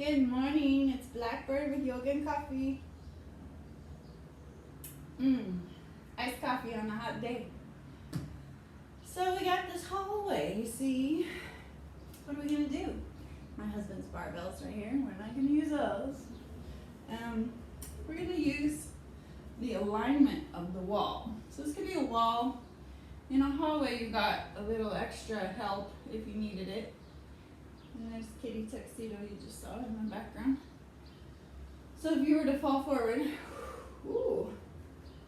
Good morning, it's Blackbird with yoga and coffee. Iced coffee on a hot day. So we got this hallway, you see. What are we gonna do? My husband's barbells right here, we're not gonna use those. We're gonna use the alignment of the wall. So this could be a wall. In a hallway, you got a little extra help if you needed it. And there's Kitty tuxedo you just saw in the background. So if you were to fall forward, ooh,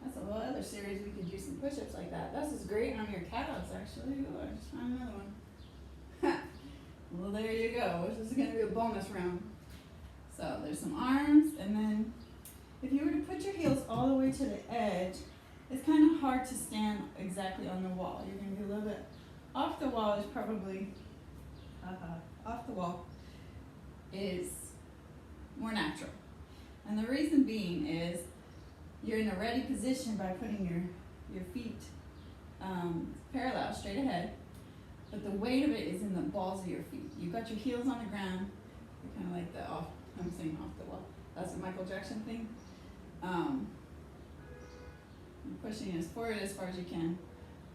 that's a whole other series. We could do some push-ups like that. This is great on your calves, actually. Ooh, I just found another one. Well, there you go. This is going to be a bonus round. So there's some arms, and then if you were to put your heels all the way to the edge, it's kind of hard to stand exactly on the wall. You're going to be a little bit off the wall. Is probably off the wall is more natural. And the reason being is you're in a ready position by putting your feet parallel, straight ahead, but the weight of it is in the balls of your feet. You've got your heels on the ground. You're kind of like I'm saying off the wall. That's a Michael Jackson thing. You're pushing as forward as far as you can.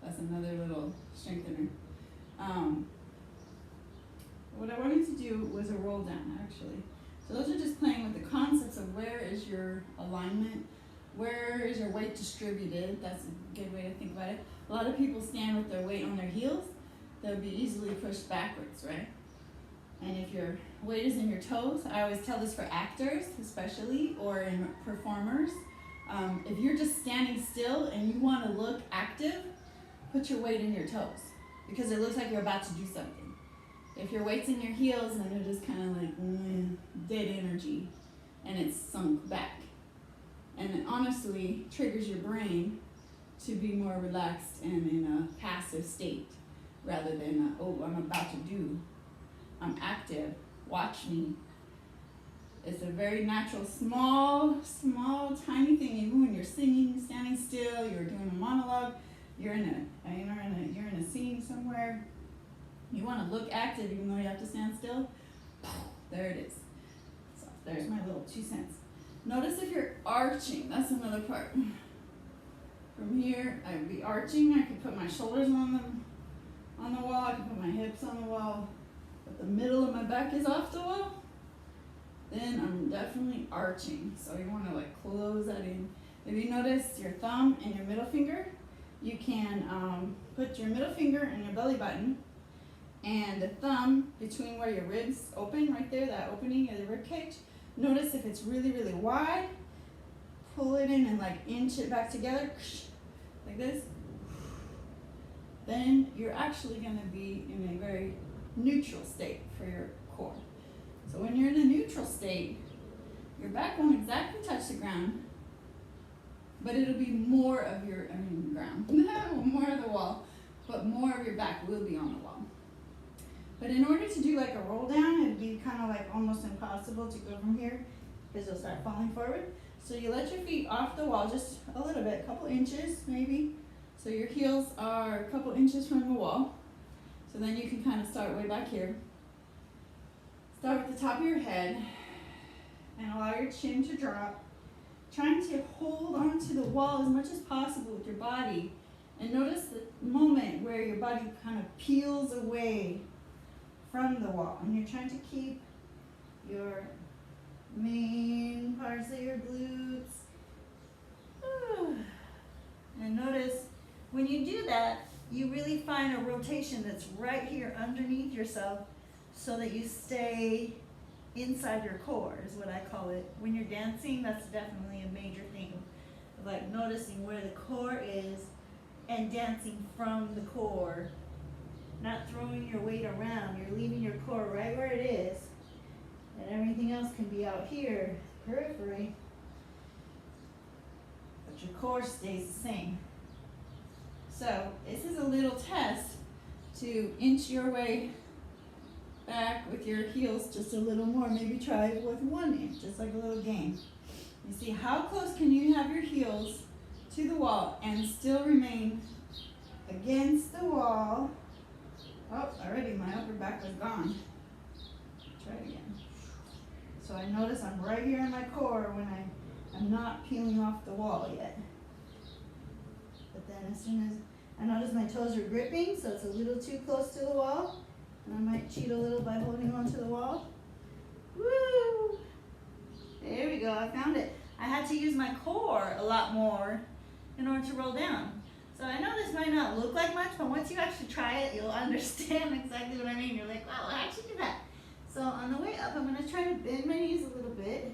That's another little strengthener. What I wanted to do was a roll down, actually. So those are just playing with the concepts of where is your alignment, where is your weight distributed. That's a good way to think about it. A lot of people stand with their weight on their heels. They'll be easily pushed backwards, right? And if your weight is in your toes, I always tell this for actors especially, or in performers. If you're just standing still and you want to look active, put your weight in your toes because it looks like you're about to do something. If your weight's in your heels, then you're just kind of like dead energy, and it's sunk back. And it honestly triggers your brain to be more relaxed and in a passive state rather than, I'm about to do. I'm active, watch me. It's a very natural, small, tiny thing. Even when you're singing, standing still, you're doing a monologue, you're in a scene somewhere. You want to look active even though you have to stand still. There it is. So there's my little 2 cents. Notice if you're arching. That's another part. From here, I would be arching. I could put my shoulders on the wall. I could put my hips on the wall. But the middle of my back is off the wall. Then I'm definitely arching. So you want to close that in. If you notice your thumb and your middle finger, you can put your middle finger and your belly button and the thumb between where your ribs open, right there, that opening of the rib cage. Notice if it's really, really wide, pull it in and inch it back together, like this. Then you're actually going to be in a very neutral state for your core. So when you're in a neutral state, your back won't exactly touch the ground, but it'll be more of ground, more of the wall, but more of your back will be on the wall. But in order to do a roll down, it'd be kind of almost impossible to go from here because you'll start falling forward. So you let your feet off the wall just a little bit, a couple inches maybe. So your heels are a couple inches from the wall. So then you can kind of start way back here. Start with the top of your head and allow your chin to drop. Trying to hold onto the wall as much as possible with your body. And notice the moment where your body kind of peels away from the wall, and you're trying to keep your main parts of your glutes. And notice when you do that, you really find a rotation that's right here underneath yourself so that you stay inside your core, is what I call it. When you're dancing, that's definitely a major thing, noticing where the core is and dancing from the core. Not throwing your weight around, you're leaving your core right where it is, and everything else can be out here, periphery, but your core stays the same. So this is a little test to inch your way back with your heels just a little more. Maybe try it with 1 inch, just like a little game. You see how close can you have your heels to the wall and still remain against the wall. Oh, already my upper back was gone. Try it again. So I notice I'm right here in my core when I'm not peeling off the wall yet. But then as soon as I notice my toes are gripping, so it's a little too close to the wall, and I might cheat a little by holding onto the wall. Woo! There we go, I found it. I had to use my core a lot more in order to roll down. So I know this might not look like much, but once you actually try it, you'll understand exactly what I mean. You're like, wow, I actually did that. So on the way up, I'm gonna try to bend my knees a little bit.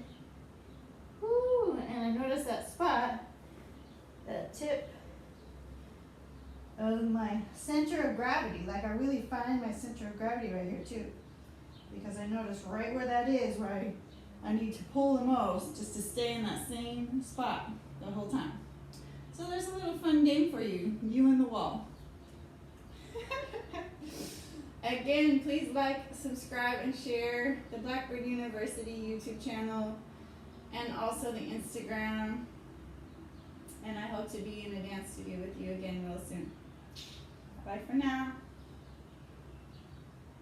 Woo! And I noticed that spot, that tip of my center of gravity. Like I really find my center of gravity right here too. Because I notice right where that is, where I need to pull the most just to stay in that same spot the whole time. So there's a little fun game for you, you and the wall. Again, please like, subscribe, and share the Blackbird University YouTube channel and also the Instagram. And I hope to be in a dance studio with you again real soon. Bye for now.